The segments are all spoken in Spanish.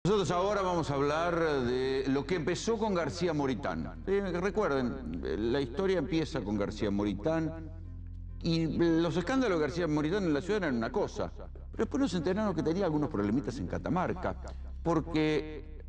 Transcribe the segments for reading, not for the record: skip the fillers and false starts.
Nosotros ahora vamos a hablar de lo que empezó con García Moritán. Recuerden, la historia empieza con García Moritán y los escándalos de García Moritán en la ciudad eran una cosa. Pero después nos enteraron que tenía algunos problemitas en Catamarca, porque,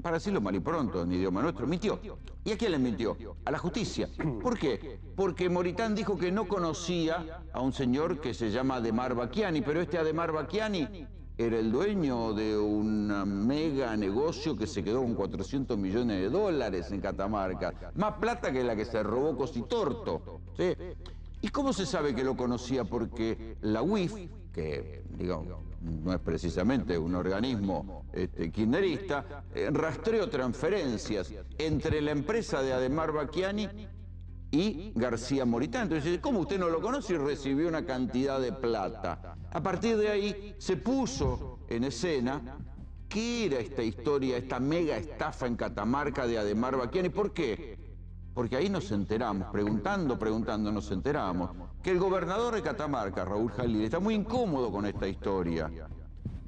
para decirlo mal y pronto, en idioma nuestro, mintió. ¿Y a quién le mintió? A la justicia. ¿Por qué? Porque Moritán dijo que no conocía a un señor que se llama Ademar Bacchiani, pero este Ademar Bacchiani era el dueño de un mega negocio que se quedó con 400 millones de dólares en Catamarca. Más plata que la que se robó Cositorto, ¿sí? ¿Y cómo se sabe que lo conocía? Porque la UIF, que digamos, no es precisamente un organismo kirchnerista, rastreó transferencias entre la empresa de Ademar Bacchiani y García Moritán. Entonces, ¿cómo usted no lo conoce y recibió una cantidad de plata? A partir de ahí se puso en escena qué era esta historia, esta mega estafa en Catamarca de Ademar Bacchiani. ¿Por qué? Porque ahí nos enteramos, preguntando, nos enteramos que el gobernador de Catamarca, Raúl Jalil, está muy incómodo con esta historia,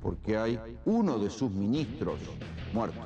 porque hay uno de sus ministros muerto.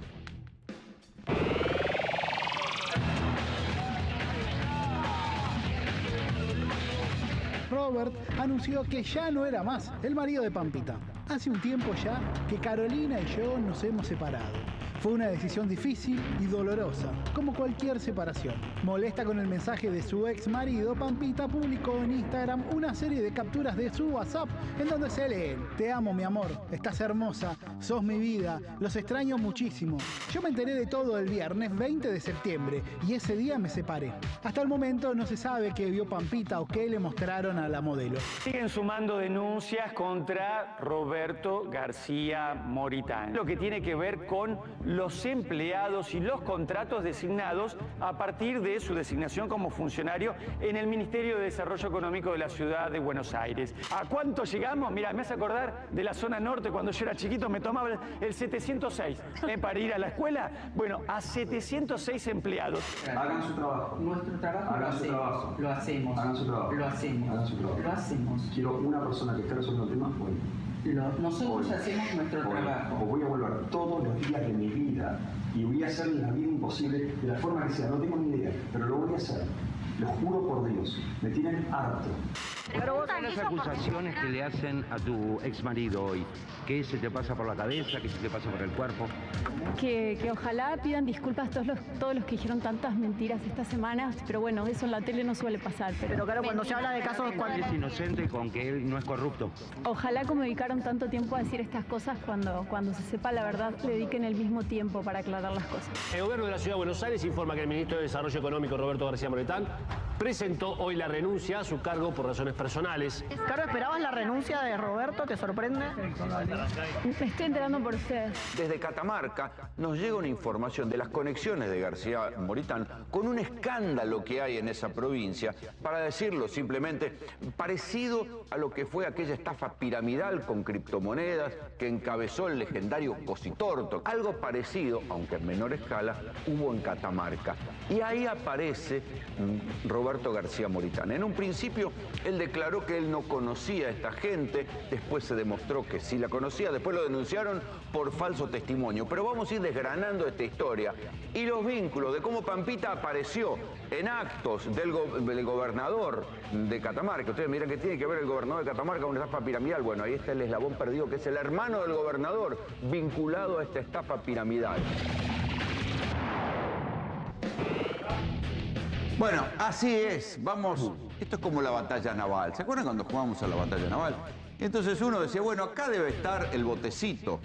Robert anunció que ya no era más el marido de Pampita. Hace un tiempo ya que Carolina y yo nos hemos separado. Fue una decisión difícil y dolorosa, como cualquier separación. Molesta con el mensaje de su ex marido, Pampita publicó en Instagram una serie de capturas de su WhatsApp en donde se leen: te amo, mi amor, estás hermosa, sos mi vida, los extraño muchísimo. Yo me enteré de todo el viernes 20 de septiembre y ese día me separé. Hasta el momento no se sabe qué vio Pampita o qué le mostraron a la modelo. Siguen sumando denuncias contra Roberto García Moritán, lo que tiene que ver con los empleados y los contratos designados a partir de su designación como funcionario en el Ministerio de Desarrollo Económico de la Ciudad de Buenos Aires. ¿A cuánto llegamos? Mira, me hace acordar de la zona norte, cuando yo era chiquito me tomaba el 706 para ir a la escuela. Bueno, a 706 empleados. Hagan su trabajo. Nuestro trabajo Hagan su trabajo. Lo hacemos. Hagan su trabajo. Lo hacemos. Hagan su trabajo. Lo hacemos. Quiero una persona que esté resolviendo temas buenos. Nosotros hacemos nuestro trabajo. Os voy a volver todos los días de mi vida y voy a hacer la vida imposible de la forma que sea. No tengo ni idea, pero lo voy a hacer. Lo juro por Dios. Me tienen harto. Pero vos las acusaciones que le hacen a tu ex marido hoy, ¿qué se te pasa por la cabeza? ¿Qué se te pasa por el cuerpo? Que ojalá pidan disculpas todos los que dijeron tantas mentiras estas semanas, pero bueno, eso en la tele no suele pasar. Pero claro, cuando se habla de casos Él es inocente con que él no es corrupto. Ojalá, como dedicaron tanto tiempo a decir estas cosas, cuando se sepa la verdad, le dediquen el mismo tiempo para aclarar las cosas. El gobierno de la Ciudad de Buenos Aires informa que el ministro de Desarrollo Económico, Roberto García Moritán, presentó hoy la renuncia a su cargo por razones personales. Claro, ¿esperabas la renuncia de Roberto? ¿Te sorprende? Me estoy enterando por ustedes. Desde Catamarca nos llega una información de las conexiones de García Moritán con un escándalo que hay en esa provincia, para decirlo simplemente, parecido a lo que fue aquella estafa piramidal con criptomonedas que encabezó el legendario Cositorto. Algo parecido, aunque en menor escala, hubo en Catamarca. Y ahí aparece Roberto García Moritán. En un principio, él declaró que él no conocía a esta gente, después se demostró que sí la conocía, después lo denunciaron por falso testimonio. Pero vamos a ir desgranando esta historia y los vínculos de cómo Pampita apareció en actos del gobernador de Catamarca. Ustedes miran que tiene que ver el gobernador de Catamarca con una estafa piramidal. Bueno, ahí está el eslabón perdido, que es el hermano del gobernador vinculado a esta estafa piramidal. Bueno, así es, vamos, esto es como la batalla naval. ¿Se acuerdan cuando jugábamos a la batalla naval? Y entonces uno decía, bueno, acá debe estar el botecito.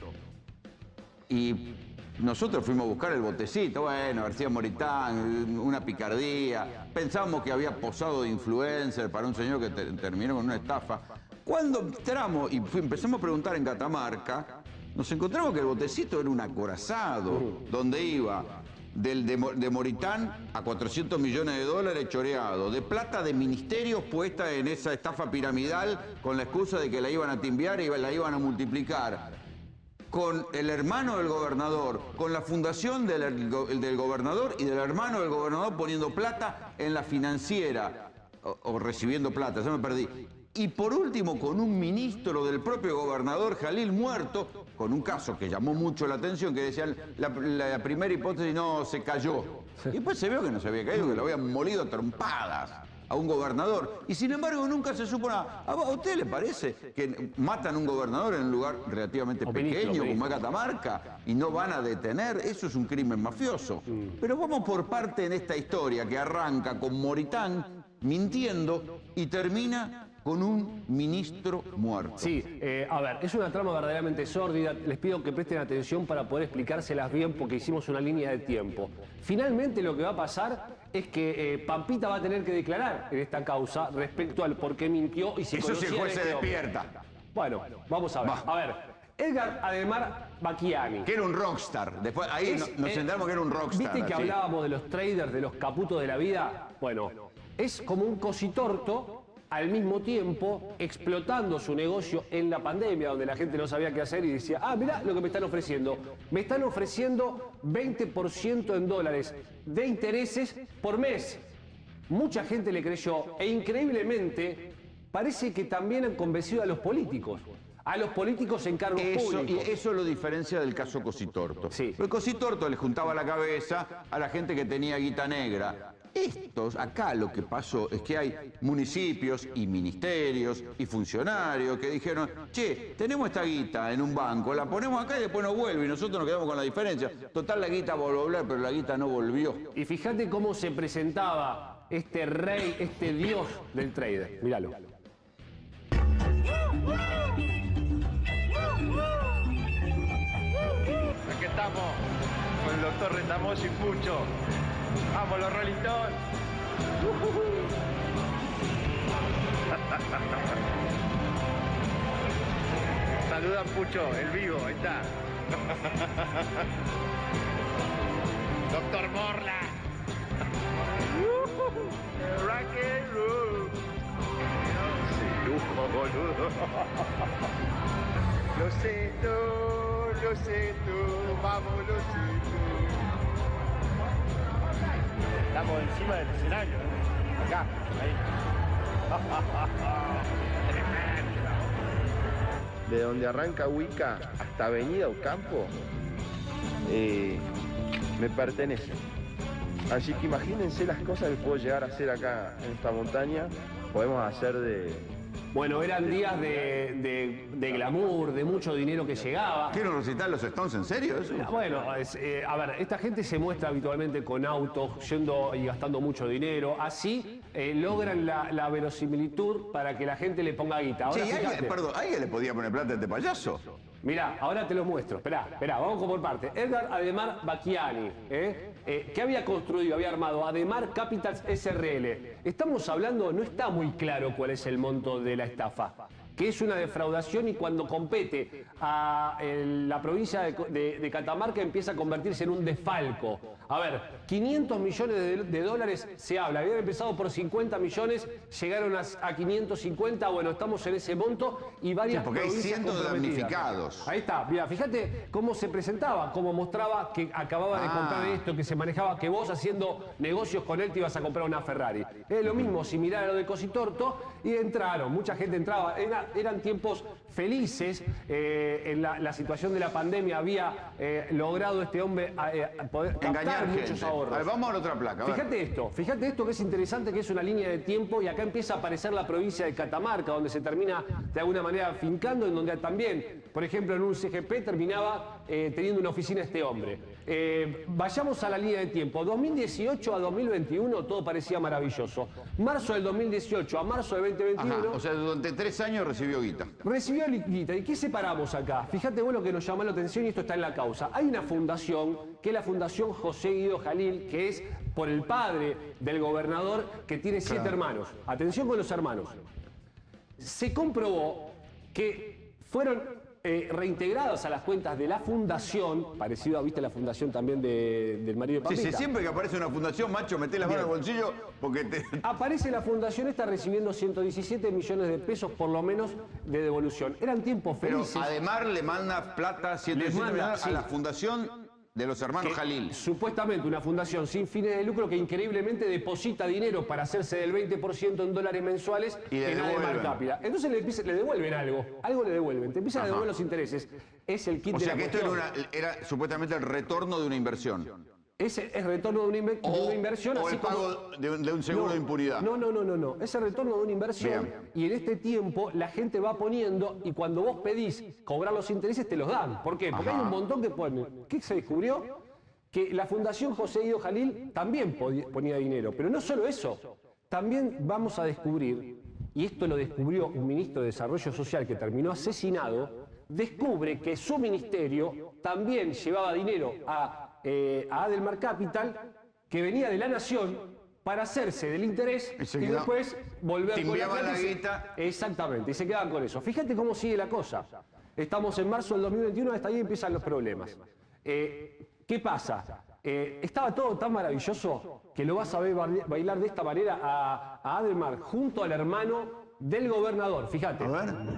Y nosotros fuimos a buscar el botecito, bueno, García Moritán, una picardía. Pensábamos que había posado de influencer para un señor que terminó con una estafa. Cuando entramos y empezamos a preguntar en Catamarca, nos encontramos que el botecito era un acorazado, donde iba de Moritán a 400 millones de dólares choreado, de plata de ministerios puesta en esa estafa piramidal con la excusa de que la iban a timbiar y la iban a multiplicar, con el hermano del gobernador, con la fundación del gobernador y del hermano del gobernador poniendo plata en la financiera, o recibiendo plata, ya me perdí. Y por último, con un ministro del propio gobernador Jalil muerto, con un caso que llamó mucho la atención, que decían la primera hipótesis no, se cayó. Y después se vio que no se había caído, que lo habían molido a trompadas a un gobernador. Y sin embargo nunca se supo nada. ¿A usted le parece que matan a un gobernador en un lugar relativamente pequeño como es Catamarca y no van a detener? Eso es un crimen mafioso. Pero vamos por parte en esta historia que arranca con Moritán mintiendo y termina con un ministro muerto. Sí, a ver, es una trama verdaderamente sórdida. Les pido que presten atención para poder explicárselas bien porque hicimos una línea de tiempo. Finalmente lo que va a pasar es que Pampita va a tener que declarar en esta causa respecto al por qué mintió y si eso si el juez se despierta. Bueno, vamos a ver. A ver, Edgar Ademar Bacchiani. Que era un rockstar. Después ahí nos centramos que era un rockstar. ¿Viste que hablábamos de los traders, de los caputos de la vida? Bueno, es como un cositorto al mismo tiempo explotando su negocio en la pandemia, donde la gente no sabía qué hacer y decía, mirá lo que me están ofreciendo. Me están ofreciendo 20% en dólares de intereses por mes. Mucha gente le creyó e increíblemente parece que también han convencido a los políticos en cargos públicos. Y eso lo diferencia del caso Cositorto. Sí. El Cositorto le juntaba la cabeza a la gente que tenía guita negra. Acá lo que pasó es que hay municipios y ministerios y funcionarios que dijeron, che, tenemos esta guita en un banco, la ponemos acá y después nos vuelve y nosotros nos quedamos con la diferencia. Total, la guita volvió a volver, pero la guita no volvió. Y fíjate cómo se presentaba este rey, este dios del trader. Míralo. Aquí estamos con el doctor Retamoso y Pucho. ¡Vamos los Rolling Stones! Saludan Pucho, el vivo, ahí está. Doctor Morla. Rock and roll. Qué lujo, boludo. Lo sé tú, vamos, lo sé tú. Estamos encima del escenario, ¿no? Acá, ahí. De donde arranca Wicca hasta Avenida Ocampo, me pertenece. Así que imagínense las cosas que puedo llegar a hacer acá en esta montaña. Podemos hacer de... Bueno, eran días de glamour, de mucho dinero que llegaba. ¿Quieren recitar los Stones en serio eso? Bueno, a ver, esta gente se muestra habitualmente con autos, yendo y gastando mucho dinero. Así logran la verosimilitud para que la gente le ponga guita. Ahora, sí, ¿alguien le podía poner plata a este payaso? Mirá, ahora te lo muestro. Esperá, vamos por parte. Edgar Ademar Bacchiani, que había construido, había armado Ademar Capitals SRL. Estamos hablando, no está muy claro cuál es el monto de la estafa, que es una defraudación y cuando compete a la provincia de Catamarca empieza a convertirse en un desfalco. A ver, 500 millones de dólares se habla, habían empezado por 50 millones, llegaron a 550, bueno, estamos en ese monto y varias porque hay provincias cientos de damnificados. Ahí está, mira, fíjate cómo se presentaba, cómo mostraba que acababa de comprar esto, que se manejaba, que vos haciendo negocios con él te ibas a comprar una Ferrari. Es lo mismo, similar a lo de Cositorto, y entraron, mucha gente entraba, eran tiempos felices, en la situación de la pandemia había logrado este hombre poder captar muchos ahorros. A ver, vamos a la otra placa. Fíjate esto que es interesante, que es una línea de tiempo y acá empieza a aparecer la provincia de Catamarca, donde se termina de alguna manera afincando, en donde también, por ejemplo, en un CGP terminaba teniendo una oficina este hombre. Vayamos a la línea de tiempo. 2018 a 2021 todo parecía maravilloso. Marzo del 2018 a marzo del 2021... Ajá, o sea, durante 3 años recibió guita. Recibió guita. ¿Y qué separamos acá? Fíjate vos lo que nos llamó la atención y esto está en la causa. Hay una fundación, que es la Fundación José Guido Jalil, que es por el padre del gobernador, que tiene 7 hermanos. Atención con los hermanos. Se comprobó que fueron reintegradas a las cuentas de la fundación, parecido a, viste, la fundación también del marido de Pampita. Sí, siempre que aparece una fundación, macho, meté las manos al bolsillo porque te... Aparece la fundación, está recibiendo 117 millones de pesos por lo menos de devolución. Eran tiempos felices. Pero Ademar le manda plata, 117 millones, a la fundación De los hermanos Jalil. Supuestamente una fundación sin fines de lucro que increíblemente deposita dinero para hacerse del 20% en dólares mensuales en Ademar Capital. Entonces le devuelven algo le devuelven, te empiezan a devolver los intereses. Es el kit de la cuestión. O sea que esto era supuestamente el retorno de una inversión. Ese es retorno de una inversión. O así el pago de un seguro de impunidad. No. Es el retorno de una inversión. Bien. Y en este tiempo la gente va poniendo y cuando vos pedís cobrar los intereses te los dan. ¿Por qué? Porque hay un montón que ponen. ¿Qué se descubrió? Que la Fundación José Guido Jalil también ponía dinero. Pero no solo eso. También vamos a descubrir, y esto lo descubrió un ministro de Desarrollo Social que terminó asesinado, descubre que su ministerio también llevaba dinero a Ademar Capital, que venía de la Nación, para hacerse del interés y después volver con la guita. Exactamente, y se quedaban con eso. Fíjate cómo sigue la cosa. Estamos en marzo del 2021, hasta ahí empiezan los problemas. ¿Qué pasa? Estaba todo tan maravilloso que lo vas a ver bailar de esta manera a Ademar junto al hermano del gobernador. Fíjate,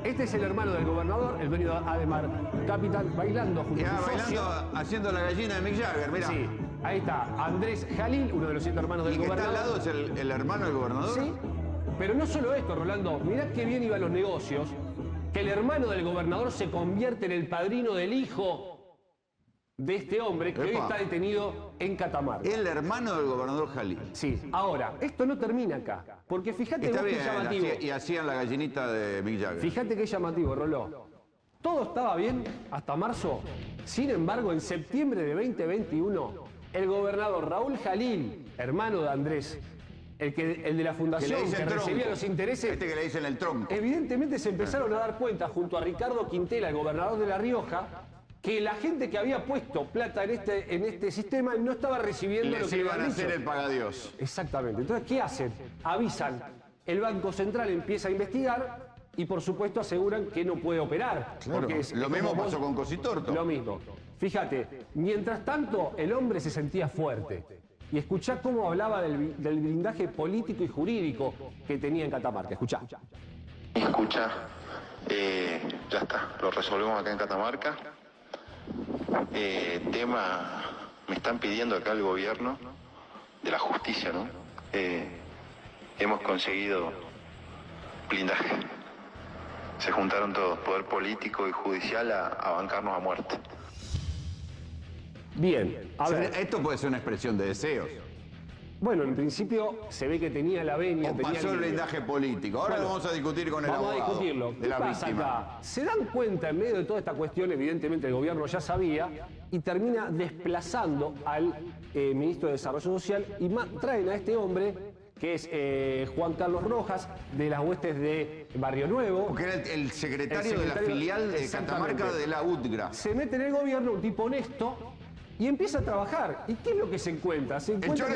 este es el hermano del gobernador, el dueño de Ademar Capital, bailando junto a su socio. Haciendo la gallina de Mick Jagger, mira. Sí, ahí está Andrés Jalil, uno de los 7 hermanos del gobernador. ¿Y que está al lado es el hermano del gobernador? Sí, pero no solo esto, Rolando. Mirá qué bien iban los negocios, que el hermano del gobernador se convierte en el padrino del hijo de este hombre que hoy está detenido en Catamarca. El hermano del gobernador Jalil. Sí. Ahora, esto no termina acá, porque fíjate vos qué llamativo. Y hacían la gallinita de Mick Jagger. Fíjate qué llamativo, Roló. Todo estaba bien hasta marzo. Sin embargo, en septiembre de 2021, el gobernador Raúl Jalil, hermano de Andrés, el de la fundación que recibía los intereses, que le dicen el tronco, evidentemente se empezaron a dar cuenta, junto a Ricardo Quintela, el gobernador de La Rioja, que la gente que había puesto plata en este sistema no estaba recibiendo lo que le iban a hacer el pagadios. Exactamente. Entonces, ¿qué hacen? Avisan. El Banco Central empieza a investigar y, por supuesto, aseguran que no puede operar. Claro, lo mismo pasó con Cositorto. Lo mismo. Fíjate, mientras tanto, el hombre se sentía fuerte. Y escuchá cómo hablaba del blindaje político y jurídico que tenía en Catamarca. Escuchá. Escucha, ya está, lo resolvemos acá en Catamarca. Me están pidiendo acá el gobierno de la justicia, ¿no? Hemos conseguido blindaje. Se juntaron todos, poder político y judicial, a bancarnos a muerte. Bien, a ver. Esto puede ser una expresión de deseos. Bueno, en principio se ve que tenía la venia. O pasó el blindaje político. Ahora vamos a discutir con el abogado. Vamos a discutirlo. De la víctima. Acá? Se dan cuenta, en medio de toda esta cuestión, evidentemente el gobierno ya sabía, y termina desplazando al ministro de Desarrollo Social y traen a este hombre, que es Juan Carlos Rojas, de las huestes de Barrio Nuevo. Porque era el secretario de la filial de Catamarca de la UTGRA. Se mete en el gobierno, un tipo honesto, y empieza a trabajar. ¿Y qué es lo que se encuentra? Se encuentra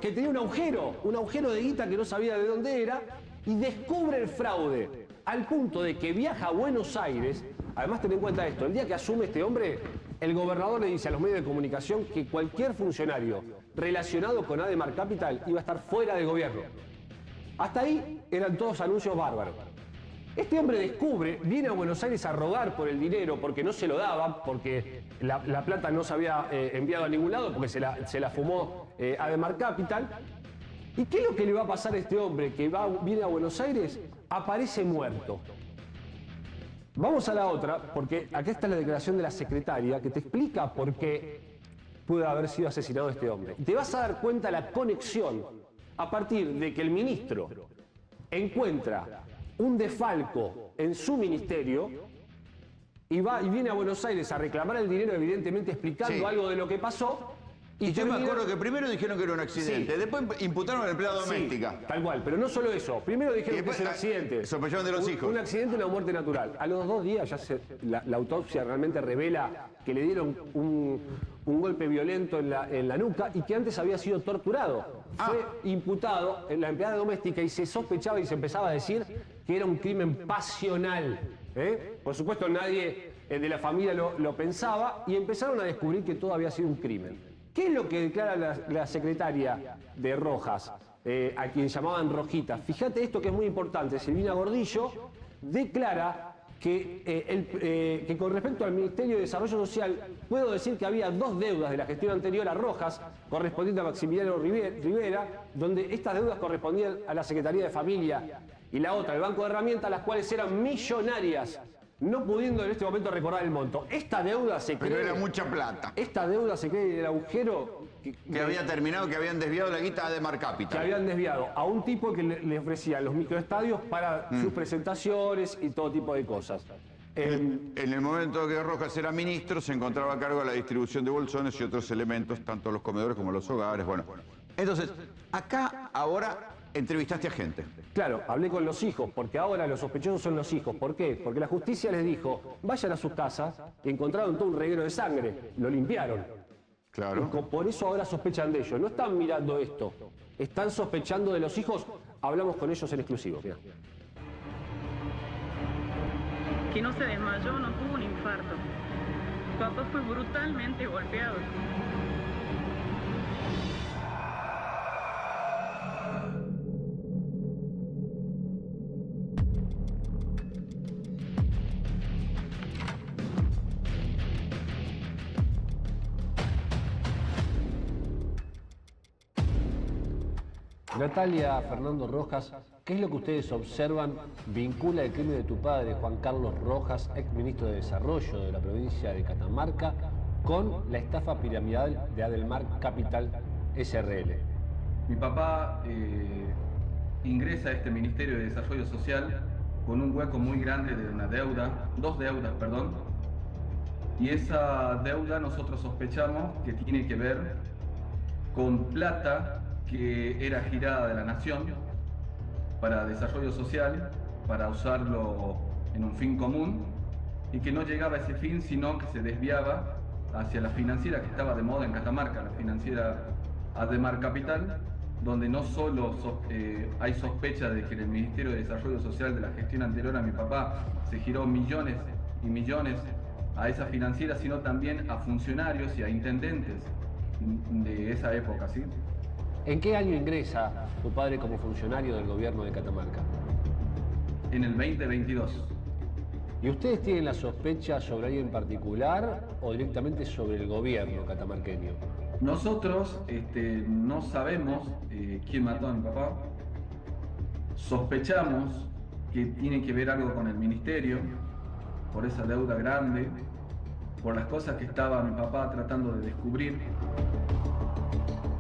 que tenía un agujero de guita que no sabía de dónde era, y descubre el fraude, al punto de que viaja a Buenos Aires. Además, ten en cuenta esto, el día que asume este hombre, el gobernador le dice a los medios de comunicación que cualquier funcionario relacionado con Ademar Capital iba a estar fuera del gobierno. Hasta ahí eran todos anuncios bárbaros. Este hombre descubre, viene a Buenos Aires a rogar por el dinero porque no se lo daban, porque la plata no se había enviado a ningún lado, porque se la fumó Ademar Capital. ¿Y qué es lo que le va a pasar a este hombre que viene a Buenos Aires? Aparece muerto. Vamos a la otra, porque acá está la declaración de la secretaria que te explica por qué pudo haber sido asesinado este hombre. Te vas a dar cuenta la conexión a partir de que el ministro encuentra un desfalco en su ministerio y viene a Buenos Aires a reclamar el dinero, evidentemente explicando algo de lo que pasó. Y yo me acuerdo que primero dijeron que era un accidente, después imputaron a la empleada doméstica. Tal cual, pero no solo eso. Primero dijeron que es un accidente. Sospechaban de los hijos. Un accidente, una muerte natural. A los 2 días ya la autopsia realmente revela que le dieron un golpe violento en la nuca y que antes había sido torturado. Fue imputado en la empleada doméstica y se sospechaba y se empezaba a decir que era un crimen pasional. Por supuesto, nadie de la familia lo pensaba y empezaron a descubrir que todo había sido un crimen. ¿Qué es lo que declara la secretaria de Rojas, a quien llamaban Rojita? Fíjate esto que es muy importante. Silvina Gordillo declara que con respecto al Ministerio de Desarrollo Social, puedo decir que había 2 deudas de la gestión anterior a Rojas, correspondiente a Maximiliano Rivera, donde estas deudas correspondían a la Secretaría de Familia, y la otra, el Banco de Herramientas, las cuales eran millonarias, no pudiendo en este momento recordar el monto. Esta deuda se cree... Pero era mucha plata. Esta deuda se cree en el agujero... Que había terminado, que habían desviado la guita a Ademar Capital. Que habían desviado a un tipo que le ofrecía los microestadios para sus presentaciones y todo tipo de cosas. En el momento que Rojas era ministro, se encontraba a cargo de la distribución de bolsones y otros elementos, tanto los comedores como los hogares. Bueno, entonces, acá ahora entrevistaste a gente. Claro, hablé con los hijos, porque ahora los sospechosos son los hijos. ¿Por qué? Porque la justicia les dijo, vayan a sus casas y encontraron todo un reguero de sangre. Lo limpiaron. Claro. Por eso ahora sospechan de ellos. No están mirando esto. Están sospechando de los hijos. Hablamos con ellos en exclusivo. Mirá. Que no se desmayó, no tuvo un infarto. Papá fue brutalmente golpeado. Natalia Fernando Rojas, ¿qué es lo que ustedes observan vincula el crimen de tu padre, Juan Carlos Rojas, exministro de Desarrollo de la provincia de Catamarca, con la estafa piramidal de Ademar Capital SRL? Mi papá ingresa a este Ministerio de Desarrollo Social con un hueco muy grande de una deuda, 2 deudas, perdón, y esa deuda nosotros sospechamos que tiene que ver con plata que era girada de la nación para desarrollo social, para usarlo en un fin común, y que no llegaba a ese fin, sino que se desviaba hacia la financiera que estaba de moda en Catamarca, la financiera Ademar Capital, donde no solo hay sospecha de que en el Ministerio de Desarrollo Social de la gestión anterior a mi papá se giró millones y millones a esa financiera, sino también a funcionarios y a intendentes de esa época, ¿sí? ¿En qué año ingresa tu padre como funcionario del gobierno de Catamarca? En el 2022. ¿Y ustedes tienen la sospecha sobre alguien en particular o directamente sobre el gobierno catamarqueño? Nosotros no sabemos quién mató a mi papá. Sospechamos que tiene que ver algo con el ministerio, por esa deuda grande, por las cosas que estaba mi papá tratando de descubrir.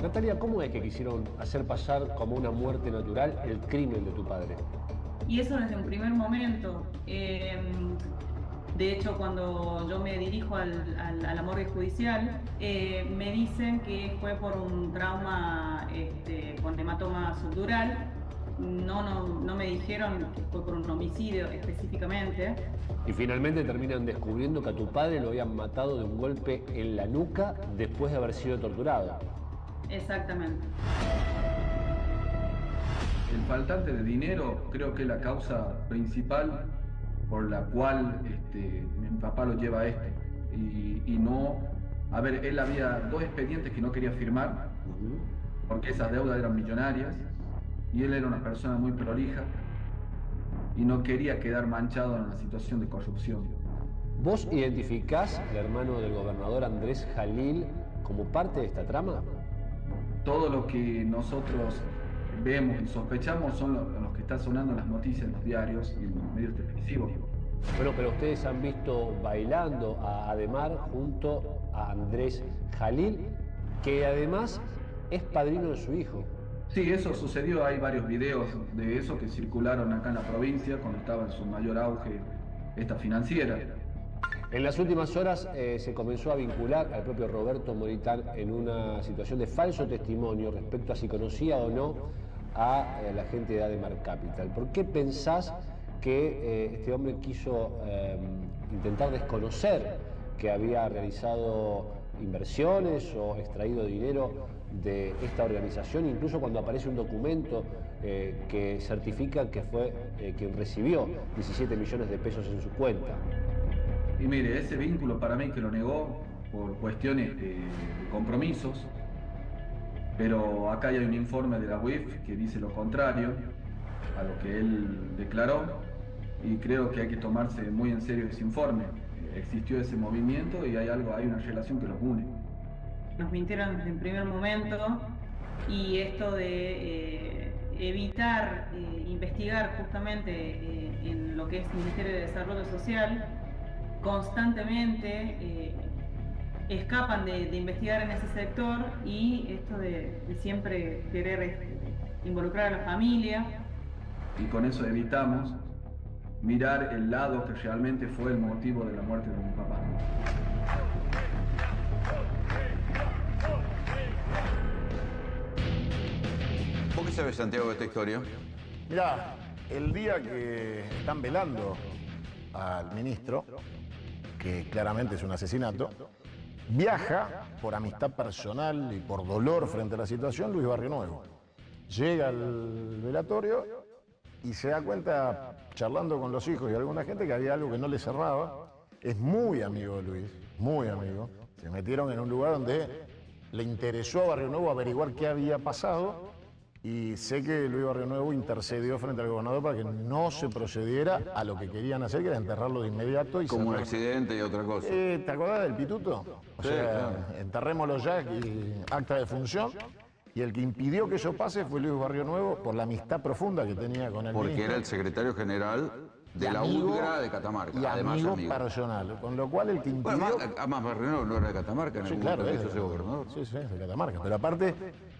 Natalia, ¿cómo es que quisieron hacer pasar como una muerte natural el crimen de tu padre? Y eso desde un primer momento. De hecho, cuando yo me dirijo a la morgue judicial, me dicen que fue por un trauma con hematoma subdural. No me dijeron que fue por un homicidio específicamente. Y finalmente terminan descubriendo que a tu padre lo habían matado de un golpe en la nuca después de haber sido torturado. Exactamente. El faltante de dinero creo que es la causa principal por la cual mi papá lo lleva a esto. Y no... A ver, él había 2 expedientes que no quería firmar, porque esas deudas eran millonarias, y él era una persona muy prolija, y no quería quedar manchado en la situación de corrupción. ¿Vos identificás al hermano del gobernador Andrés Jalil como parte de esta trama? Todo lo que nosotros vemos y sospechamos son los que están sonando en las noticias, en los diarios y en los medios televisivos. Bueno, pero ustedes han visto bailando a Ademar junto a Andrés Jalil, que además es padrino de su hijo. Sí, eso sucedió. Hay varios videos de eso que circularon acá en la provincia cuando estaba en su mayor auge esta financiera. En las últimas horas se comenzó a vincular al propio Roberto Moritán en una situación de falso testimonio respecto a si conocía o no a la gente de Ademar Capital. ¿Por qué pensás que este hombre quiso intentar desconocer que había realizado inversiones o extraído dinero de esta organización, incluso cuando aparece un documento que certifica que fue quien recibió 17 millones de pesos en su cuenta? Y mire, ese vínculo para mí que lo negó por cuestiones de compromisos, pero acá hay un informe de la UIF que dice lo contrario a lo que él declaró, y creo que hay que tomarse muy en serio ese informe. Existió ese movimiento y hay una relación que los une. Nos mintieron desde el primer momento y esto de evitar investigar justamente en lo que es el Ministerio de Desarrollo Social, constantemente escapan de investigar en ese sector, y esto de siempre querer involucrar a la familia. Y con eso evitamos mirar el lado que realmente fue el motivo de la muerte de mi papá. ¿Vos qué sabes, Santiago, de esta historia? Mirá, el día que están velando al ministro, que claramente es un asesinato, viaja por amistad personal y por dolor frente a la situación Luis Barrio Nuevo. Llega al velatorio y se da cuenta, charlando con los hijos y alguna gente, que había algo que no le cerraba. Es muy amigo de Luis, muy amigo. Se metieron en un lugar donde le interesó a Barrio Nuevo averiguar qué había pasado, y sé que Luis Barrio Nuevo intercedió frente al gobernador para que no se procediera a lo que querían hacer, que era enterrarlo de inmediato. Y como un accidente y otra cosa. ¿Te acordás del pituto? O Sí, sea, claro. enterrémoslo ya, y acta de función. Y el que impidió que eso pase fue Luis Barrio Nuevo, por la amistad profunda que tenía con el Porque ministro. era el secretario general de la amigo- UDGRA de Catamarca. Y además amigo personal, con lo cual el que impidió... Bueno, además Barrio Nuevo no era de Catamarca, en Sí, algún claro, momento es quiso ser gobernador. Sí, sí, es de Catamarca. Pero aparte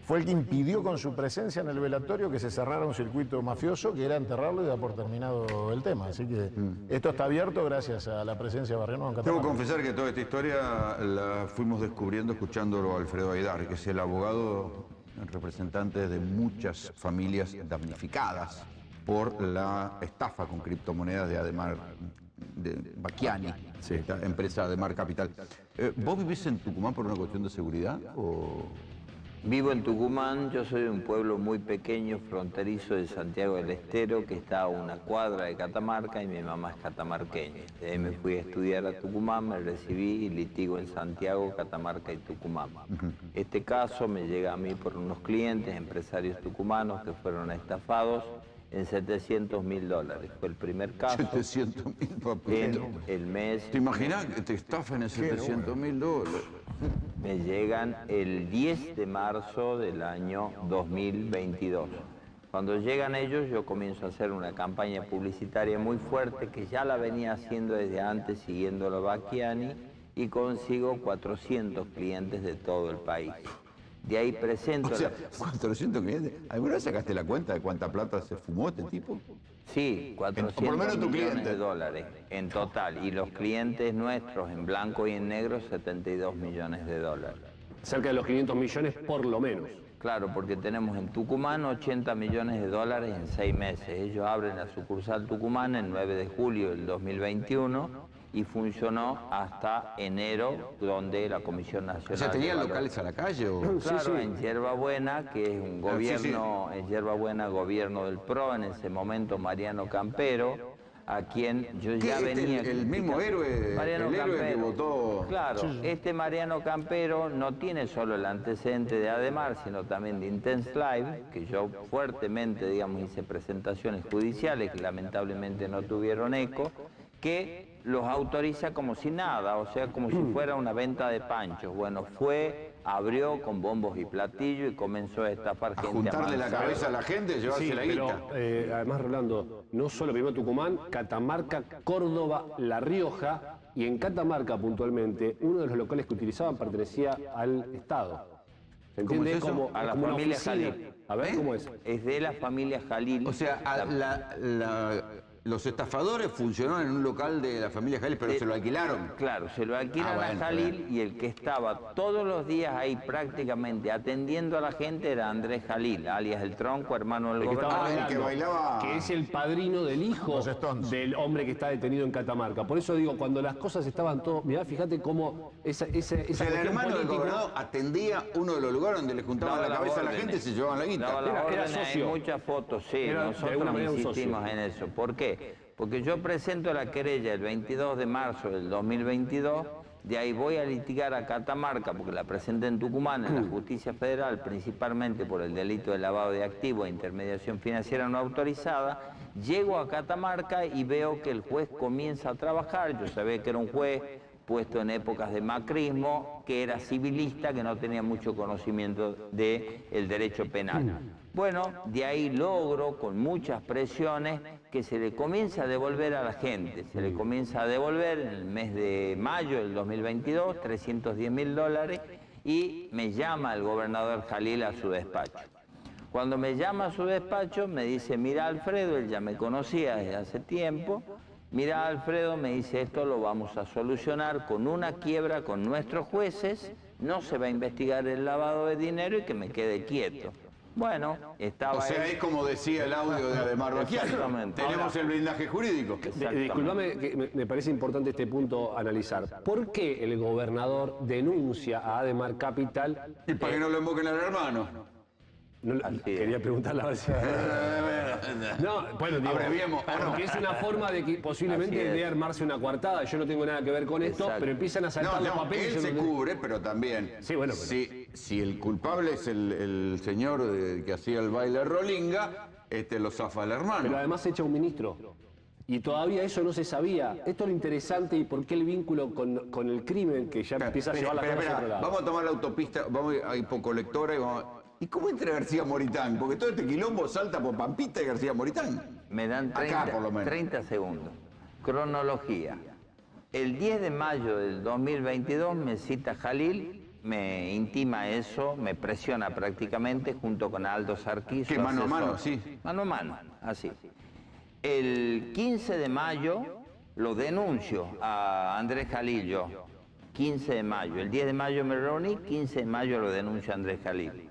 fue el que impidió con su presencia en el velatorio que se cerrara un circuito mafioso, que era enterrarlo y dar por terminado el tema. Así que esto está abierto gracias a la presencia de Barrio Nuevo en Debo Catamarca. confesar que toda esta historia la fuimos descubriendo escuchándolo a Alfredo Aidar, que es el abogado representante de muchas familias damnificadas por la estafa con criptomonedas de Ademar, de Bacchiani, esta empresa Ademar Capital. ¿Vos vivís en Tucumán por una cuestión de seguridad o...? Vivo en Tucumán, yo soy de un pueblo muy pequeño, fronterizo de Santiago del Estero, que está a una cuadra de Catamarca, y mi mamá es catamarqueña. De ahí me fui a estudiar a Tucumán, me recibí y litigo en Santiago, Catamarca y Tucumán. Este caso me llega a mí por unos clientes, empresarios tucumanos, que fueron estafados en $700.000. Fue el primer caso. 700.000, papito. En el mes... ¿Te imaginas que te estafan en $700.000? Me llegan el 10 de marzo del año 2022. Cuando llegan ellos, yo comienzo a hacer una campaña publicitaria muy fuerte, que ya la venía haciendo desde antes, siguiendo a Bacchiani, y consigo 400 clientes de todo el país. De ahí presento... O sea, 400 clientes. ¿Alguna vez sacaste la cuenta de cuánta plata se fumó este tipo? Sí, 400 por lo menos tu millones cliente. de dólares en total. Y los clientes nuestros en blanco y en negro, 72 millones de dólares. Cerca de los 500 millones por lo menos. Claro, porque tenemos en Tucumán 80 millones de dólares en 6 meses. Ellos abren la sucursal Tucumán el 9 de julio del 2021 y funcionó hasta enero, donde la Comisión Nacional... O sea, ¿tenían de locales a la calle o...? Claro, en Yerba Buena, que es un gobierno, en Yerba Buena, gobierno del PRO, en ese momento Mariano Campero, a quien yo ya venía... El mismo héroe, Mariano el héroe que Campero. votó... Claro, este Mariano Campero no tiene solo el antecedente de Ademar, sino también de Intense Live, que yo fuertemente, digamos, hice presentaciones judiciales que lamentablemente no tuvieron eco, que los autoriza como si nada, o sea, como si fuera una venta de panchos. Bueno, abrió con bombos y platillos y comenzó a estafar gente. juntarle la cabeza a la gente, llevarse la guita. Además, Rolando, no solo primero Tucumán, Catamarca, Córdoba, La Rioja, y en Catamarca puntualmente, uno de los locales que utilizaban pertenecía al Estado. ¿Se entiende? ¿Cómo es eso? Como A la como una familia oficina. Jalil. A ver, ¿cómo es? Es de la familia Jalil. O sea, los estafadores funcionaron en un local de la familia Jalil, pero se lo alquilaron. Claro, se lo alquilan bueno, a Jalil, y el que estaba todos los días ahí prácticamente atendiendo a la gente era Andrés Jalil, alias El Tronco, hermano del El que estaba gobernador. bailando, que es el padrino del hijo del hombre que está detenido en Catamarca. Por eso digo, cuando las cosas estaban todo... Mirá, fíjate cómo esa O sea, el cuestión hermano del política- gobernador atendía uno de los lugares donde le juntaban Daba la las cabeza a la órdenes. gente y se llevaban la guita. Daba las Era órdenes, socio. hay muchas fotos, sí, Era, de nosotros alguna manera, un insistimos socio. en eso. ¿Por qué? Porque yo presento la querella el 22 de marzo del 2022 De ahí voy a litigar a Catamarca, porque la presenté en Tucumán, en la justicia federal, principalmente por el delito de lavado de activos e intermediación financiera no autorizada. Llego a Catamarca y veo que el juez comienza a trabajar. Yo sabía que era un juez puesto en épocas de macrismo, que era civilista, que no tenía mucho conocimiento del derecho penal. Bueno, de ahí logro, con muchas presiones, que se le comienza a devolver a la gente. Se le comienza a devolver en el mes de mayo del 2022, $310.000, y me llama el gobernador Jalil a su despacho. Cuando me llama a su despacho, me dice, mira Alfredo, él ya me conocía desde hace tiempo, mira Alfredo, me dice, esto lo vamos a solucionar con una quiebra con nuestros jueces, no se va a investigar el lavado de dinero y que me quede quieto. Bueno, estaba... O sea, es como decía el audio de Ademar Bacchiani. Exactamente. Tenemos el blindaje jurídico. Disculpame, que me parece importante este punto analizar. ¿Por qué el gobernador denuncia a Ademar Capital? Y para que no lo invoquen al hermano. No, quería preguntarle a ver si... No, bueno, digo, abreviemos. porque es una forma de que posiblemente debe armarse una coartada. Yo no tengo nada que ver con esto, pero empiezan a saltar los papeles. Él se cubre, pero también. Sí, bueno, pero... Si el culpable es el señor que hacía el baile Rolinga, lo zafa el hermano. Pero además echa un ministro. Y todavía eso no se sabía. Esto es lo interesante y por qué el vínculo con el crimen que ya empieza a llevar la cosa a otro lado. Vamos a tomar la autopista, vamos a Hipocolectora y vamos a... ¿Y cómo entra García Moritán? Porque todo este quilombo salta por Pampita y García Moritán. Me dan 30, acá, por lo menos. 30 segundos. Cronología. El 10 de mayo del 2022 me cita Jalil, me intima eso, me presiona prácticamente junto con Aldo Sarquís. Que mano a mano, sí. Mano a mano, así. El 15 de mayo lo denuncio a Andrés Jalil yo. 15 de mayo. El 10 de mayo me reuní, 15 de mayo lo denuncio a Andrés Jalil.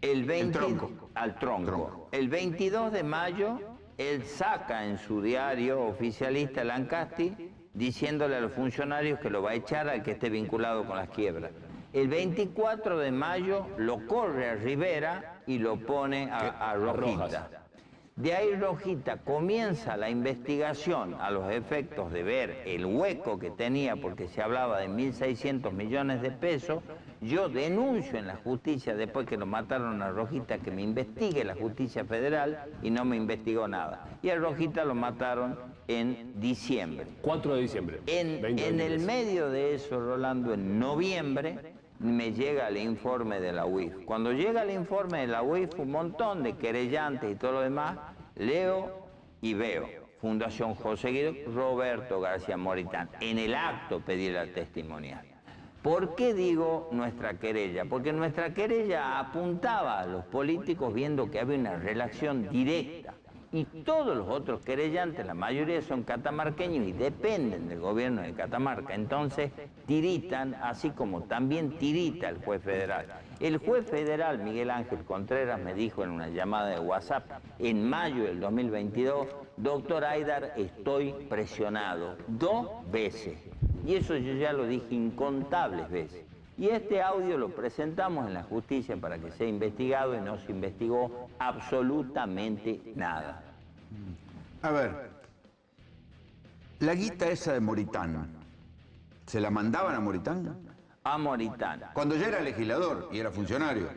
El 20, al tronco. El 22 de mayo, él saca en su diario oficialista Lancasti, diciéndole a los funcionarios que lo va a echar al que esté vinculado con las quiebras. El 24 de mayo lo corre a Rivera y lo pone a Rojita. De ahí Rojita comienza la investigación a los efectos de ver el hueco que tenía, porque se hablaba de 1.600 millones de pesos. Yo denuncio en la justicia, después que lo mataron a Rojita, que me investigue la justicia federal y no me investigó nada. Y a Rojita lo mataron en diciembre. 4 de diciembre. En el medio de eso, Rolando, en noviembre, me llega el informe de la UIF. Cuando llega el informe de la UIF, un montón de querellantes y todo lo demás, leo y veo. Fundación José Guido, Roberto García Moritán. En el acto pedí la testimonial. ¿Por qué digo nuestra querella? Porque nuestra querella apuntaba a los políticos viendo que había una relación directa. Y todos los otros querellantes, la mayoría son catamarqueños y dependen del gobierno de Catamarca. Entonces tiritan, así como también tirita el juez federal. El juez federal, Miguel Ángel Contreras, me dijo en una llamada de WhatsApp en mayo del 2022, doctor Aydar, estoy presionado 2 veces. Y eso yo ya lo dije incontables veces. Y este audio lo presentamos en la justicia para que sea investigado y no se investigó absolutamente nada. A ver, la guita esa de Moritán, ¿se la mandaban a Moritán? A Moritán. Cuando ya era legislador y era funcionario.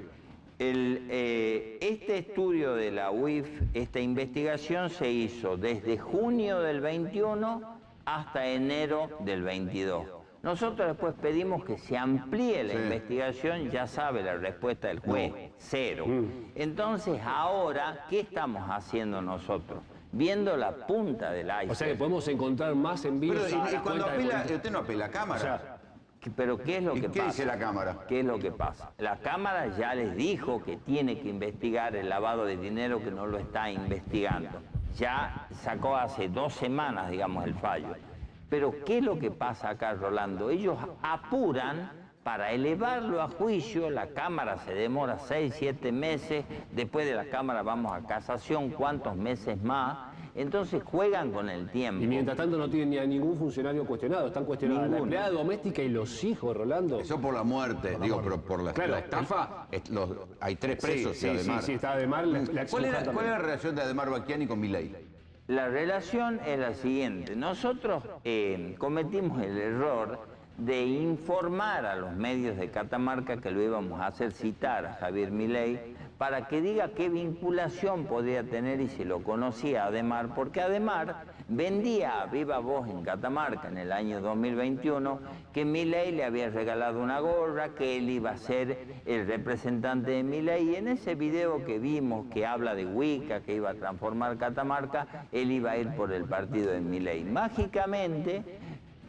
Este estudio de la UIF, esta investigación se hizo desde junio del 21 hasta enero del 22. Nosotros después pedimos que se amplíe la investigación, ya sabe la respuesta del juez, 0. Entonces ahora, ¿qué estamos haciendo nosotros? Viendo la punta del iceberg. O sea que podemos encontrar más envíos. Pero cuando apela, usted no apela a cámara. O sea, pero ¿qué es lo que pasa? ¿Qué dice la Cámara? ¿Qué es lo que pasa? La Cámara ya les dijo que tiene que investigar el lavado de dinero, que no lo está investigando. Ya sacó hace 2 semanas, digamos, el fallo. Pero ¿qué es lo que pasa acá, Rolando? Ellos apuran para elevarlo a juicio, la Cámara se demora 6, 7 meses, después de la Cámara vamos a casación, ¿cuántos meses más? Entonces juegan con el tiempo. Y mientras tanto no tienen ni a ningún funcionario cuestionado, están cuestionados la empleada doméstica y los hijos, Rolando. Eso por la muerte, digo, pero por la estafa, hay 3 presos de Ademar. Sí, está Ademar. ¿Cuál es la relación de Ademar Bacchiani con Milei? La relación es la siguiente. Nosotros cometimos el error de informar a los medios de Catamarca que lo íbamos a hacer citar a Javier Milei para que diga qué vinculación podría tener y si lo conocía Adhemar, porque Adhemar vendía a viva voz en Catamarca en el año 2021 que Milei le había regalado una gorra, que él iba a ser el representante de Milei, y en ese video que vimos que habla de Wicca, que iba a transformar Catamarca, él iba a ir por el partido de Milei. Mágicamente,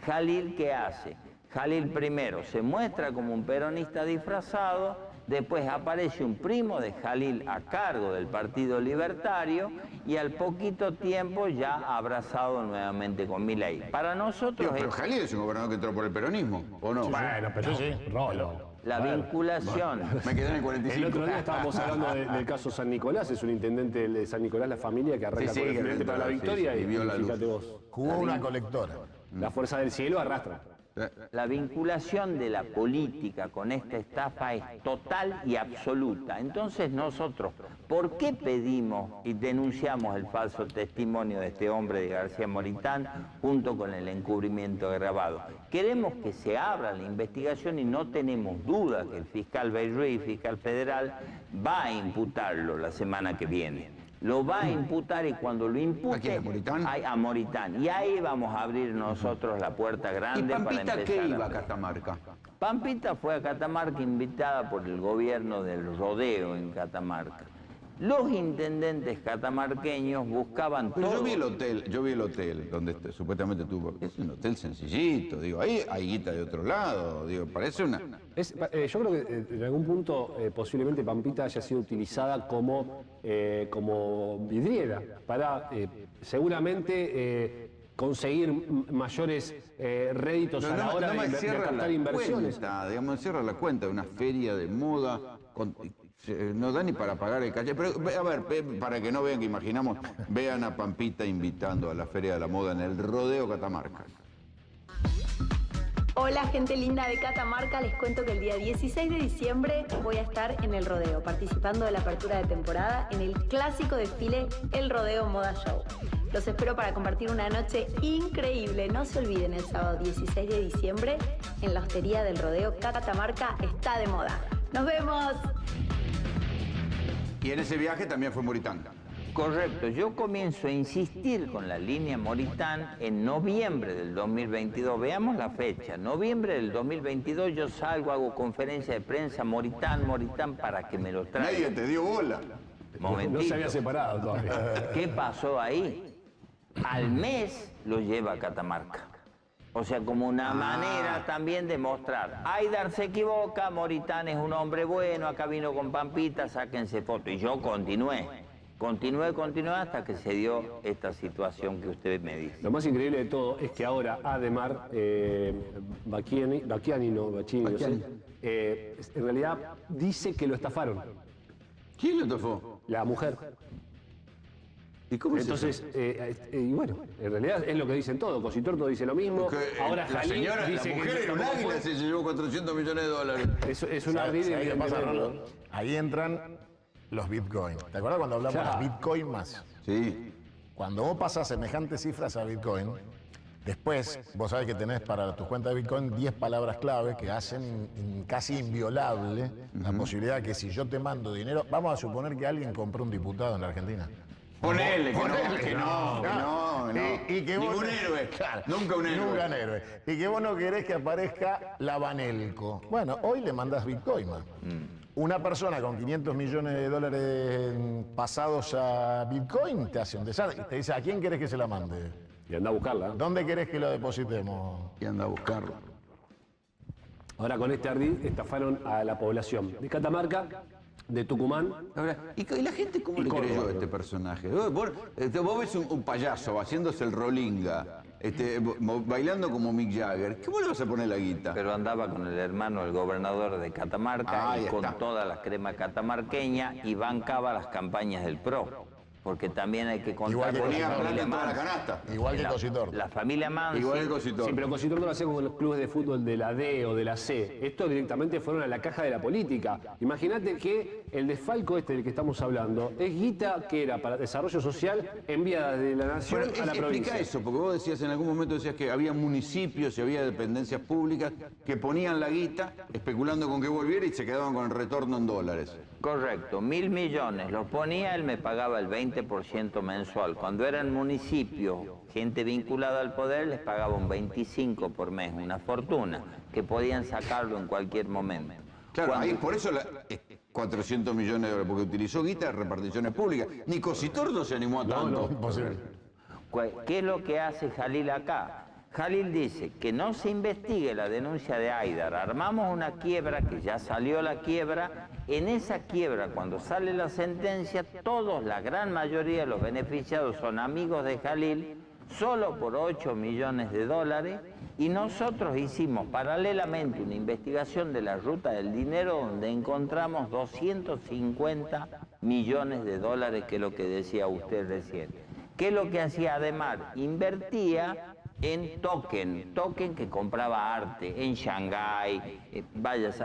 Jalil, ¿qué hace? Jalil primero se muestra como un peronista disfrazado, después aparece un primo de Jalil a cargo del Partido Libertario y al poquito tiempo ya abrazado nuevamente con Milei. Para nosotros... Pero Jalil es un gobernador que entró por el peronismo, ¿o no? Bueno, pero Rolo. La vinculación... Me quedé en el 45. El otro día estábamos hablando del caso San Nicolás, es un intendente de San Nicolás, la familia que arranca con el Frente para la Victoria y vio la luz. fíjate vos. Jugó una colectora. La fuerza del cielo arrastra. La vinculación de la política con esta estafa es total y absoluta. Entonces nosotros, ¿por qué pedimos y denunciamos el falso testimonio de este hombre de García Moritán junto con el encubrimiento grabado? Queremos que se abra la investigación y no tenemos duda que el fiscal Beirui, fiscal federal, va a imputarlo la semana que viene. Lo va a imputar y cuando lo impute... ¿A quién, a Moritán? A Moritán. Y ahí vamos a abrir nosotros la puerta grande para empezar. ¿Y Pampita qué iba a Catamarca? Pampita fue a Catamarca invitada por el gobierno del rodeo en Catamarca. Los intendentes catamarqueños buscaban todo... Yo vi el hotel donde supuestamente tuvo... Es un hotel sencillito, digo, ahí hay guita de otro lado, digo, parece una... Yo creo que en algún punto posiblemente Pampita haya sido utilizada como vidriera para seguramente conseguir mayores réditos a la hora de captar inversiones. Digamos, cierra la cuenta de una feria de moda... no da ni para pagar el caché. Pero, a ver, para que no vean que imaginamos, vean a Pampita invitando a la Feria de la Moda en el Rodeo Catamarca. Hola gente linda de Catamarca, les cuento que el día 16 de diciembre voy a estar en el Rodeo, participando de la apertura de temporada en el clásico desfile El Rodeo Moda Show. Los espero para compartir una noche increíble. No se olviden, el sábado 16 de diciembre en la hostería del Rodeo Catamarca está de moda. ¡Nos vemos! Y en ese viaje también fue Moritán. Correcto, yo comienzo a insistir con la línea Moritán en noviembre del 2022. Veamos la fecha, noviembre del 2022 yo salgo, hago conferencia de prensa, Moritán, para que me lo traigan. Nadie te dio bola. Momentito. No se había separado todavía. ¿Qué pasó ahí? Al mes lo lleva a Catamarca. O sea, como una manera también de mostrar. Aidar se equivoca, Moritán es un hombre bueno, acá vino con Pampita, sáquense foto. Y yo continué hasta que se dio esta situación que usted me dice. Lo más increíble de todo es que ahora Adhemar Bacchiani, en realidad dice que lo estafaron. ¿Quién lo estafó? La mujer. ¿Y cómo entonces, y bueno, en realidad es lo que dicen todos. Cositorto dice lo mismo. Ahora la señora, dice la mujer que era un águila, se llevó 400 millones de dólares. Es una ardid. Ahí entran los bitcoins. ¿Te acuerdas cuando hablamos de las bitcoin más? Sí. Cuando vos pasas semejantes cifras a bitcoin, después vos sabés que tenés para tus cuentas de bitcoin 10 palabras clave que hacen casi inviolable la posibilidad que si yo te mando dinero, vamos a suponer que alguien compró un diputado en la Argentina. Ponele que no. Y que vos, ningún héroe. Claro, nunca un héroe. Nunca un héroe. Y que vos no querés que aparezca la Banelco. Bueno, hoy le mandás bitcoin, man. Una persona con 500 millones de dólares pasados a bitcoin te hace un desastre. Y te dice, ¿a quién querés que se la mande? Y anda a buscarla. ¿Dónde querés que lo depositemos? Y anda a buscarlo. Ahora con este ardid estafaron a la población de Catamarca, de Tucumán. Ahora, ¿y la gente cómo le creyó a este personaje? Vos ves un payaso haciéndose el rolinga, bailando como Mick Jagger. ¿Qué vos le vas a poner la guita? Pero andaba con el hermano del gobernador de Catamarca y con está. toda la crema catamarqueña y bancaba las campañas del PRO. porque también hay que contar Igual que con la Cositorto. familia en toda la Mansi. canasta. Igual que Cositorto. La familia Mansi. Igual que Cositorto. Sí, pero Cositorto lo hace con los clubes de fútbol de la D o de la C. Estos directamente fueron a la caja de la política. Imagínate que el desfalco del que estamos hablando es guita que era para desarrollo social enviada de la nación Bueno, a la provincia. explica eso, porque vos decías en algún momento decías que había municipios y había dependencias públicas que ponían la guita especulando con que volviera y se quedaban con el retorno en dólares. Correcto, 1.000 millones. Los ponía, él me pagaba el 20% mensual. Cuando eran municipios, gente vinculada al poder, les pagaba un 25 por mes, una fortuna, que podían sacarlo en cualquier momento. Claro, Cuando- ahí por eso 400 millones de dólares, porque utilizó guita de reparticiones públicas. Ni Cositorto se animó a tanto. Imposible. ¿Qué es lo que hace Jalil acá? Jalil dice que no se investigue la denuncia de Haidar. Armamos una quiebra, que ya salió la quiebra. En esa quiebra, cuando sale la sentencia, todos, la gran mayoría de los beneficiados son amigos de Jalil, solo por 8 millones de dólares. Y nosotros hicimos paralelamente una investigación de la ruta del dinero donde encontramos 250 millones de dólares, que es lo que decía usted recién. ¿Qué es lo que hacía Ademar? Invertía en token que compraba arte en Shanghái,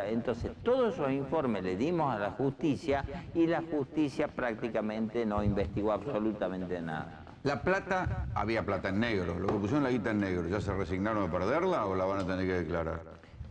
entonces todos esos informes le dimos a la justicia y la justicia prácticamente no investigó absolutamente nada. La plata, había plata en negro, lo que pusieron la guita en negro, ¿ya se resignaron a perderla o la van a tener que declarar?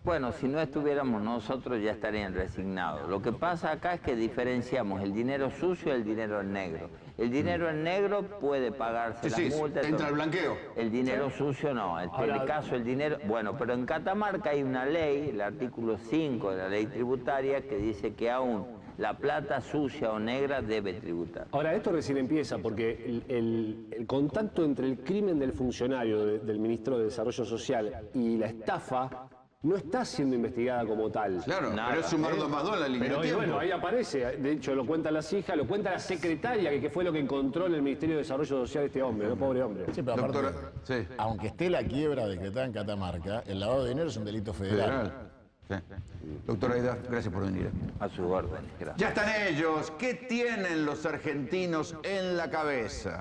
Bueno, si no estuviéramos nosotros ya estarían resignados. Lo que pasa acá es que diferenciamos el dinero sucio y el dinero en negro. El dinero en negro puede pagarse las multas. entra el blanqueo. El dinero sucio no. En el caso el dinero... Bueno, pero en Catamarca hay una ley, el artículo 5 de la ley tributaria, que dice que aún la plata sucia o negra debe tributar. Ahora, esto recién empieza porque el contacto entre el crimen del funcionario del ministro de Desarrollo Social y la estafa no está siendo investigada como tal. Claro, pero es sumar 2 más 2 en la línea Pero de tiempo. bueno, ahí aparece. De hecho, lo cuentan las hijas, lo cuenta la secretaria, que fue lo que encontró en el Ministerio de Desarrollo Social este hombre, ¿no? Pobre hombre. Sí, pero aparte, aunque esté la quiebra decretada en Catamarca, el lavado de dinero es un delito federal. Sí. Doctor Haidar, gracias por venir. A sus órdenes, gracias. Ya están ellos. ¿Qué tienen los argentinos en la cabeza?